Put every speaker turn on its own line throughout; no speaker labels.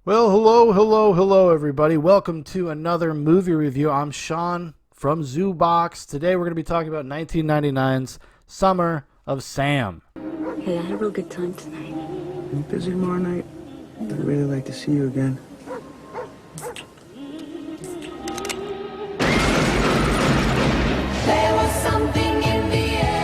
Well, hello, everybody. Welcome to another movie review. I'm Shaun from Zoobox. Today we're going to be talking about 1999's Summer of Sam.
Hey, I had a real good time tonight.
I'm busy tomorrow night. I'd really like to see you again.
There was something in the air.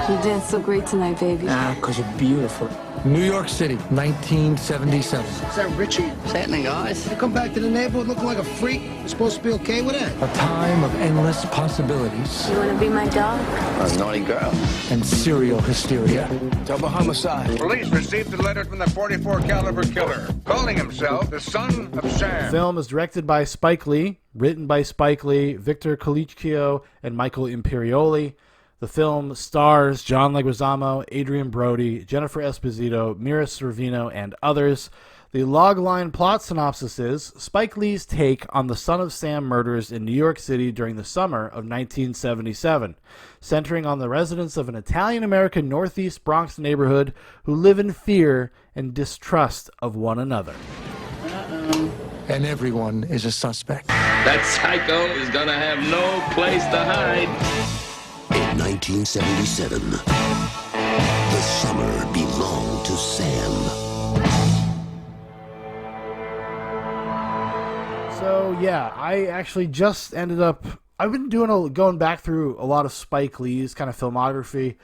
You danced so great tonight, baby.
Because you're beautiful.
New York City, 1977.
Is that Richie?
What's happening, guys?
You come back to the neighborhood looking like a freak. You're supposed to be okay with that.
A time of endless possibilities
You want to be my dog?
I was a naughty girl.
and serial hysteria.
Double homicide.
Police received a letter from the .44 caliber killer, calling himself the Son of
The
Sam.
film is directed by Spike Lee, written by Spike Lee, Victor Colicchio, and Michael Imperioli. The film stars John Leguizamo, Adrian Brody, Jennifer Esposito, Mira Sorvino, and others. The logline plot synopsis is Spike Lee's take on the Son of Sam murders in New York City during the summer of 1977, centering on the residents of an Italian-American Northeast Bronx neighborhood who live in fear and distrust of one another.
And everyone is a suspect.
That psycho is gonna have no place to hide.
In 1977, the summer belonged to Sam.
So yeah, I actually just ended up. I've been going back through a lot of Spike Lee's kind of filmography.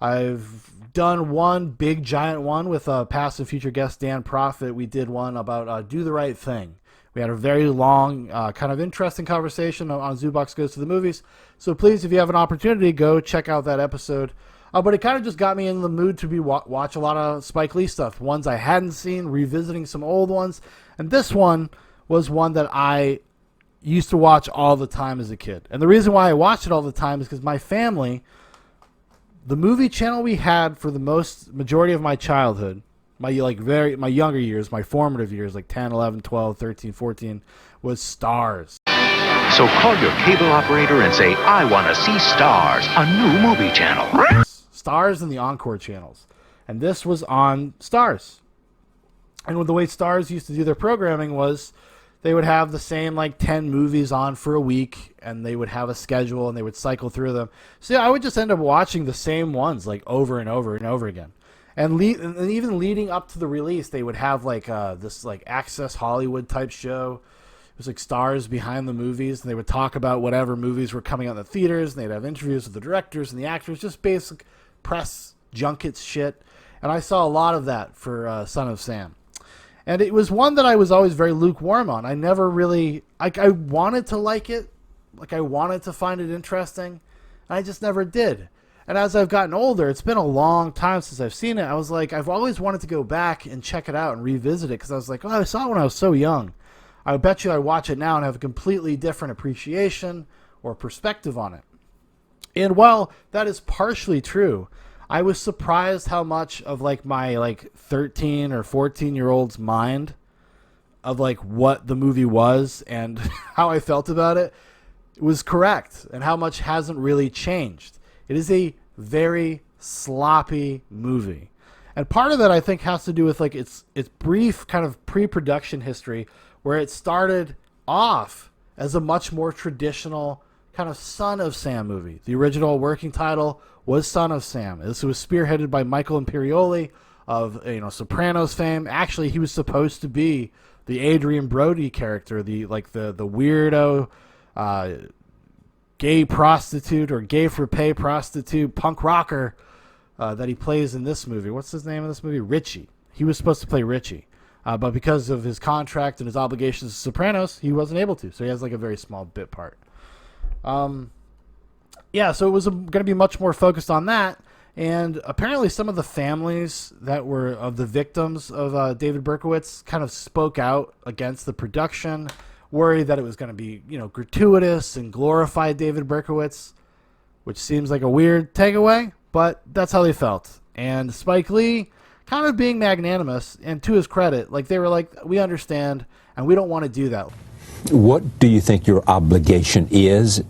I've done one big giant one with past and future guest Dan Prophet. We did one about Do the Right Thing. We had a very long, kind of interesting conversation on Zoobox Goes to the Movies. So please, if you have an opportunity, go check out that episode. But it kind of just got me in the mood to watch a lot of Spike Lee stuff. Ones I hadn't seen, revisiting some old ones. And this one was one that I used to watch all the time as a kid. And the reason why I watched it all the time is because my family, the movie channel we had for the majority of my childhood, my younger years, my formative years, like 10, 11, 12, 13, 14, was Stars.
So call your cable operator and say, I want to see Stars, a new movie channel.
Stars and the Encore channels. And this was on Stars. And the way Stars used to do their programming was they would have the same 10 movies on for a week, and they would have a schedule, and they would cycle through them. So yeah, I would just end up watching the same ones over and over and over again. And even leading up to the release, they would have this Access Hollywood type show. It was like Stars behind the movies, and they would talk about whatever movies were coming out in the theaters, and they'd have interviews with the directors and the actors, just basic press junkets shit. And I saw a lot of that for Son of Sam. And it was one that I was always very lukewarm on. I never really... I wanted to like it. I wanted to find it interesting. And I just never did. And as I've gotten older, it's been a long time since I've seen it. I was like, I've always wanted to go back and check it out and revisit it because I was like, oh, I saw it when I was so young. I bet you I watch it now and have a completely different appreciation or perspective on it. And while that is partially true, I was surprised how much of my 13 or 14-year-old's mind of what the movie was and how I felt about it was correct, and how much hasn't really changed. It is a very sloppy movie. And part of that, I think, has to do with its brief kind of pre-production history, where it started off as a much more traditional kind of Son of Sam movie. The original working title was Son of Sam. This was spearheaded by Michael Imperioli of Sopranos fame. Actually, he was supposed to be the Adrian Brody character, the weirdo gay prostitute or gay for pay prostitute punk rocker that he plays in this movie. What's his name in this movie? Richie. He was supposed to play Richie. But because of his contract and his obligations to Sopranos, he wasn't able to. So he has a very small bit part. So it was going to be much more focused on that. And apparently some of the families that were of the victims of David Berkowitz kind of spoke out against the production, worried that it was going to be, gratuitous and glorify David Berkowitz, which seems like a weird takeaway, but that's how they felt. And Spike Lee kind of being magnanimous, and to his credit, they were like, we understand, and we don't want to do that.
What do you think your obligation is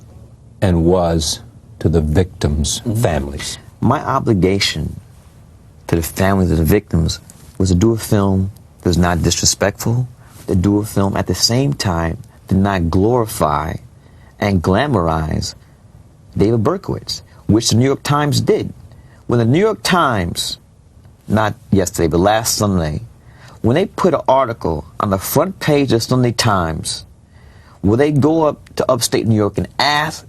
and was to the victims' families?
My obligation to the families of the victims was to do a film
was not disrespectful, to do a film at the same time did not glorify and glamorize David Berkowitz, which the New York Times did. When the New York Times, not yesterday, but last Sunday, when they put an article on the front page of Sunday Times, where they go up to upstate New York and ask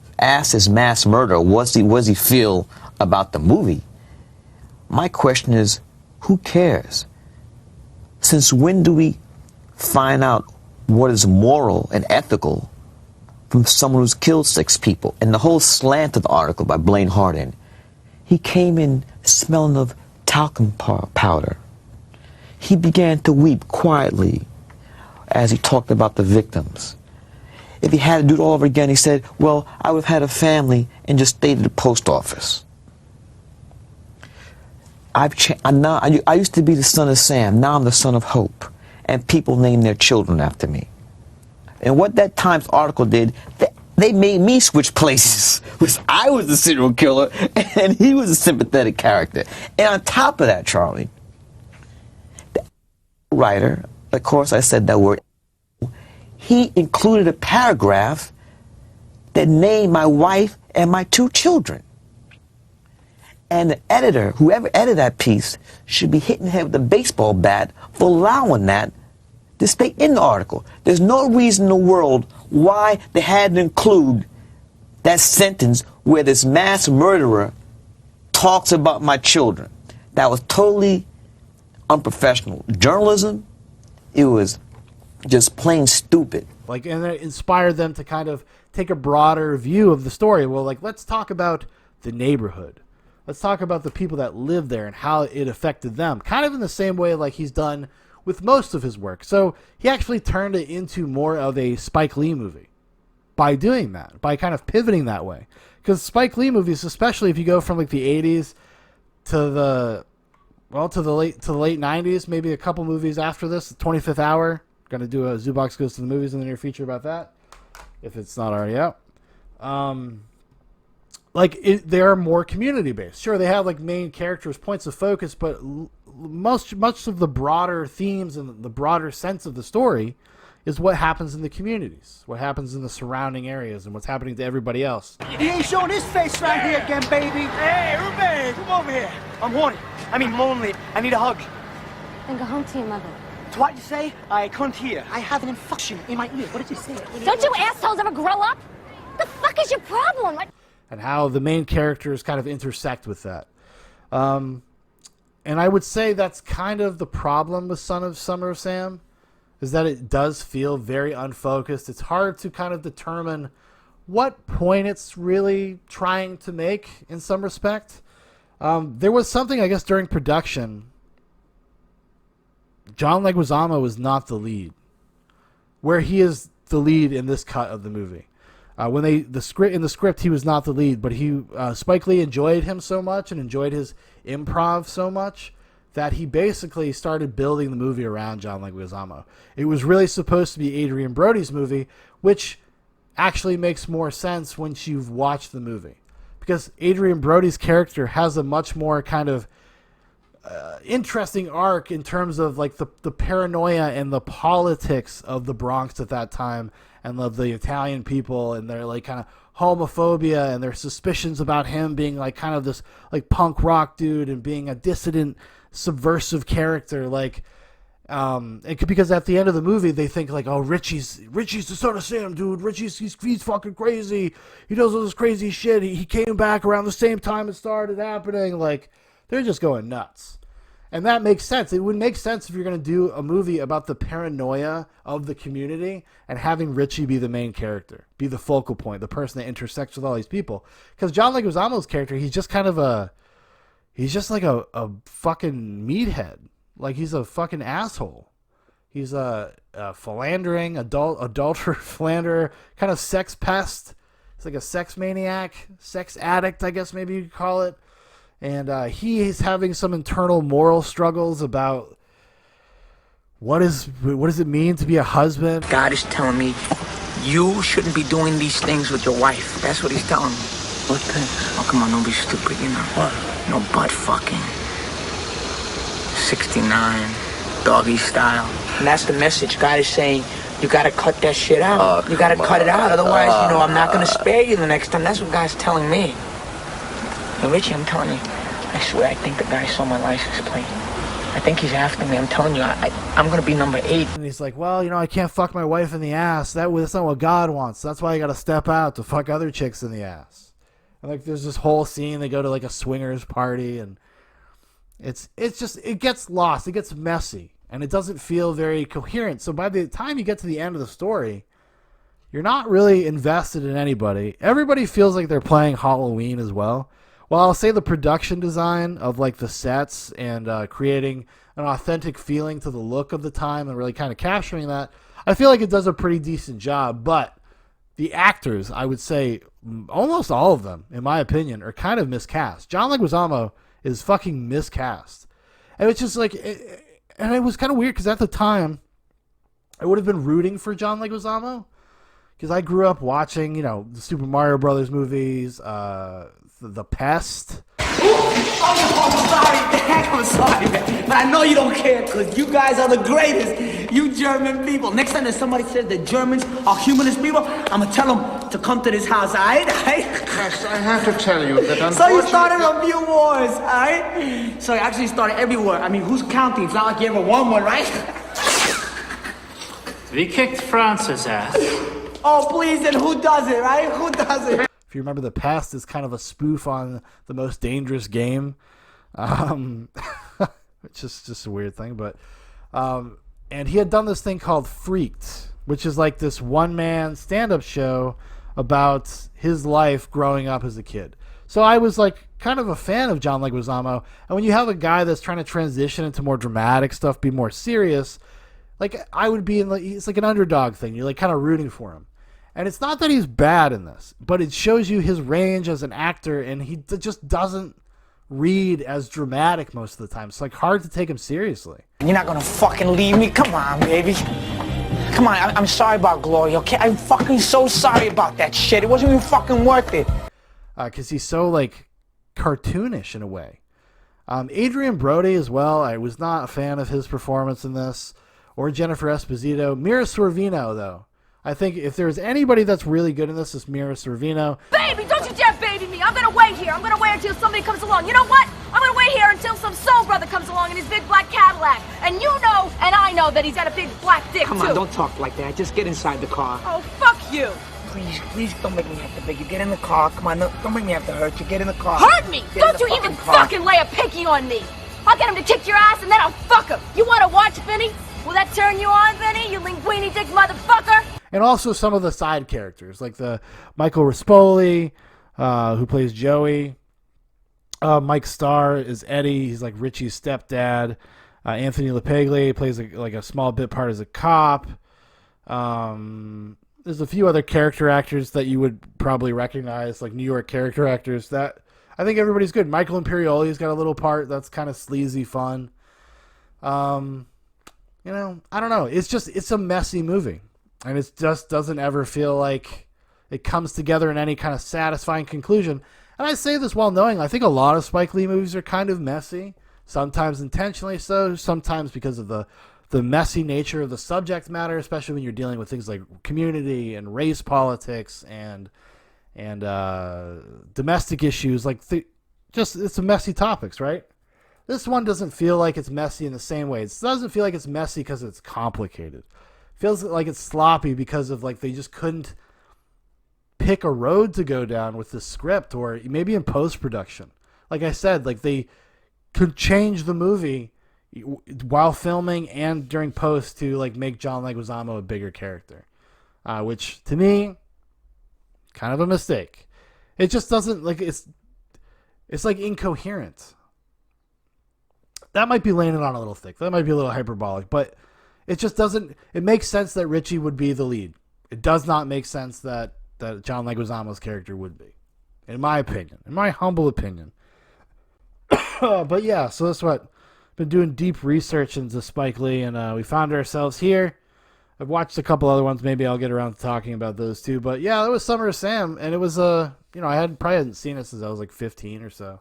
his mass murderer, what does he feel about the movie? My question is, who cares? Since when do we find out what is moral and ethical from someone who's killed 6 people? And the whole slant of the article by Blaine Hardin, he came in smelling of talcum powder. He began to weep quietly as he talked about the victims. If he had to do it all over again, he said, well, I would have had a family and just stayed at the post office. I used to be the son of Sam. Now I'm the son of Hope. And people name their children after me. And what that Times article did, they made me switch places. Because I was the serial killer and he was a sympathetic character. And on top of that, Charlie, the writer, of course I said that word, he included a paragraph that named my wife and my 2 children. And the editor, whoever edited that piece, should be hitting the head with a baseball bat for allowing that to stay in the article. There's no reason in the world why they had to include that sentence where this mass murderer talks about my children. That was totally unprofessional. Journalism, it was just plain stupid.
Like, and it inspired them to kind of take a broader view of the story. Well, like, let's talk about the neighborhood. Let's talk about the people that live there and how it affected them. Kind of in the same way like he's done with most of his work. So he actually turned it into more of a Spike Lee movie by doing that, by kind of pivoting that way. Because Spike Lee movies, especially if you go from like the 80s to the late 90s, maybe a couple movies after this, the 25th Hour. Going to do a Zoobox Goes to the Movies in the near future about that, if it's not already out. They are more community based. Sure, they have like main characters, points of focus, but much of the broader themes and the broader sense of the story is what happens in the communities, what happens in the surrounding areas, and what's happening to everybody else.
He ain't showing his face right here again, baby. Hey, Ruben, come over here. I'm horny. I mean lonely. I need a hug.
Then go home to your mother.
So what you say? I can't hear. I have an infection in my ear. What did you say?
Don't you assholes ever grow up? What the fuck is your problem?
And how the main characters kind of intersect with that. And I would say that's kind of the problem with Summer of Sam, is that it does feel very unfocused. It's hard to kind of determine what point it's really trying to make in some respect. There was something, I guess, during production. John Leguizamo was not the lead, where he is the lead in this cut of the movie. In the script, he was not the lead, but Spike Lee enjoyed him so much and enjoyed his improv so much that he basically started building the movie around John Leguizamo. It was really supposed to be Adrian Brody's movie, which actually makes more sense once you've watched the movie, because Adrian Brody's character has a much more kind of interesting arc in terms of like the paranoia and the politics of the Bronx at that time, and of the Italian people and their like kind of homophobia and their suspicions about him being like kind of this like punk rock dude and being a dissident, subversive character. Like, because at the end of the movie they think like, oh, Richie's the son of Sam, dude. He's fucking crazy. He does all this crazy shit. He came back around the same time it started happening. Like, they're just going nuts. And that makes sense. It would make sense if you're going to do a movie about the paranoia of the community and having Richie be the main character, be the focal point, the person that intersects with all these people. Because John Leguizamo's character, he's just like a fucking meathead. Like, he's a fucking asshole. He's a philandering, adulterer, philanderer, kind of sex pest. He's like a sex maniac, sex addict, I guess maybe you'd call it. And he is having some internal moral struggles about what does it mean to be a husband.
God is telling me you shouldn't be doing these things with your wife. That's what he's telling me.
What things?
Oh, come on, don't be stupid, you know.
What?
No butt fucking. 69. doggy style. And that's the message. God is saying, you gotta cut that shit out. You gotta cut it out. Otherwise, I'm not gonna spare you the next time. That's what God's telling me. And Richie, I'm telling you, I swear, I think the guy saw my license plate. I think he's after me. I'm telling you, I'm gonna be number 8.
And he's like, well, I can't fuck my wife in the ass. That's not what God wants. That's why I gotta step out to fuck other chicks in the ass. And like, there's this whole scene. They go to like a swingers party, and it's just, it gets lost. It gets messy, and it doesn't feel very coherent. So by the time you get to the end of the story, you're not really invested in anybody. Everybody feels like they're playing Halloween as well. Well, I'll say the production design of like the sets and creating an authentic feeling to the look of the time and really kind of capturing that, I feel like it does a pretty decent job. But the actors, I would say almost all of them, in my opinion, are kind of miscast. John Leguizamo is fucking miscast. And it's just like, and it was kind of weird because at the time, I would have been rooting for John Leguizamo because I grew up watching, the Super Mario Brothers movies, The Pest.
I'm sorry, man. But I know you don't care because you guys are the greatest. You German people. Next time that somebody says that Germans are humanist people, I'm going to tell them to come to this house, all right?
Yes, I have to tell you that
So you started a few wars, all right? So you actually started everywhere. I mean, who's counting? It's not like you ever won one, right?
We kicked France's ass.
Oh, please, then who does it, right? Who does it?
If you remember, The Pest is kind of a spoof on The Most Dangerous Game, which is just a weird thing. But and he had done this thing called Freaked, which is like this one-man stand-up show about his life growing up as a kid. So I was like kind of a fan of John Leguizamo. And when you have a guy that's trying to transition into more dramatic stuff, be more serious, like I would be in, like, it's like an underdog thing. You're like kind of rooting for him. And it's not that he's bad in this, but it shows you his range as an actor, and he just doesn't read as dramatic most of the time. It's like hard to take him seriously.
You're not gonna fucking leave me? Come on, baby. Come on, I'm sorry about Glory, okay? I'm fucking so sorry about that shit. It wasn't even fucking worth it.
Because he's so, like, cartoonish in a way. Adrian Brody as well. I was not a fan of his performance in this, or Jennifer Esposito. Mira Sorvino, though. I think if there's anybody that's really good in this, it's Mira Sorvino.
Baby, don't you dare baby me. I'm going to wait here. I'm going to wait until somebody comes along. You know what? I'm going to wait here until some soul brother comes along in his big black Cadillac. And you know, and I know that he's got a big black dick,
Come
too.
on, don't talk like that. Just get inside the car.
Oh, fuck you.
Please don't make me have to beg you. Get in the car. Come on, don't make me have to hurt you. Get in the car.
Hurt me?
Get
Don't
in
you
the
even
car.
fucking lay a picky on me. I'll get him to kick your ass and then I'll fuck him. You want to watch, Vinny? Will that turn you on, Vinny? You linguini dick motherfucker?
And also some of the side characters, like the Michael Rispoli, who plays Joey. Mike Starr is Eddie. He's like Richie's stepdad. Anthony LaPaglia plays like a small bit part as a cop. There's a few other character actors that you would probably recognize, like New York character actors. That I think everybody's good. Michael Imperioli's got a little part that's kind of sleazy fun. I don't know. It's a messy movie. And it just doesn't ever feel like it comes together in any kind of satisfying conclusion. And I say this while knowing I think a lot of Spike Lee movies are kind of messy, sometimes intentionally so, sometimes because of the messy nature of the subject matter, especially when you're dealing with things like community and race politics and domestic issues. Like it's some messy topics, right? This one doesn't feel like it's messy in the same way. It doesn't feel like it's messy because it's complicated. Feels like it's sloppy because of like they just couldn't pick a road to go down with the script, or maybe in post-production. Like I said, like they could change the movie while filming and during post to like make John Leguizamo a bigger character, which to me, kind of a mistake. It just doesn't like it's like incoherent. That might be laying it on a little thick. That might be a little hyperbolic, but it just doesn't. It makes sense that Richie would be the lead. It does not make sense that John Leguizamo's character would be, in my opinion, in my humble opinion. But yeah, so that's what been doing deep research into Spike Lee, and we found ourselves here. I've watched a couple other ones. Maybe I'll get around to talking about those too. But yeah, that was Summer of Sam, and it was I hadn't seen it since I was like 15 or so.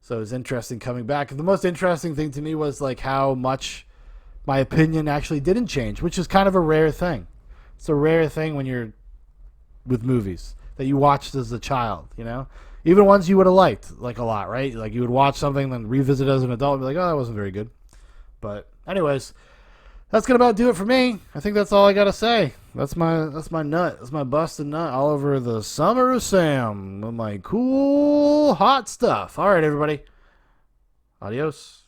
So it was interesting coming back. The most interesting thing to me was like how much my opinion actually didn't change, which is kind of a rare thing. It's a rare thing when you're with movies that you watched as a child, you know? Even ones you would have liked, like, a lot, right? Like, you would watch something, then revisit it as an adult and be like, oh, that wasn't very good. But anyways, that's going to about do it for me. I think that's all I got to say. That's my nut. That's my busted nut all over the Summer of Sam with my cool, hot stuff. All right, everybody. Adios.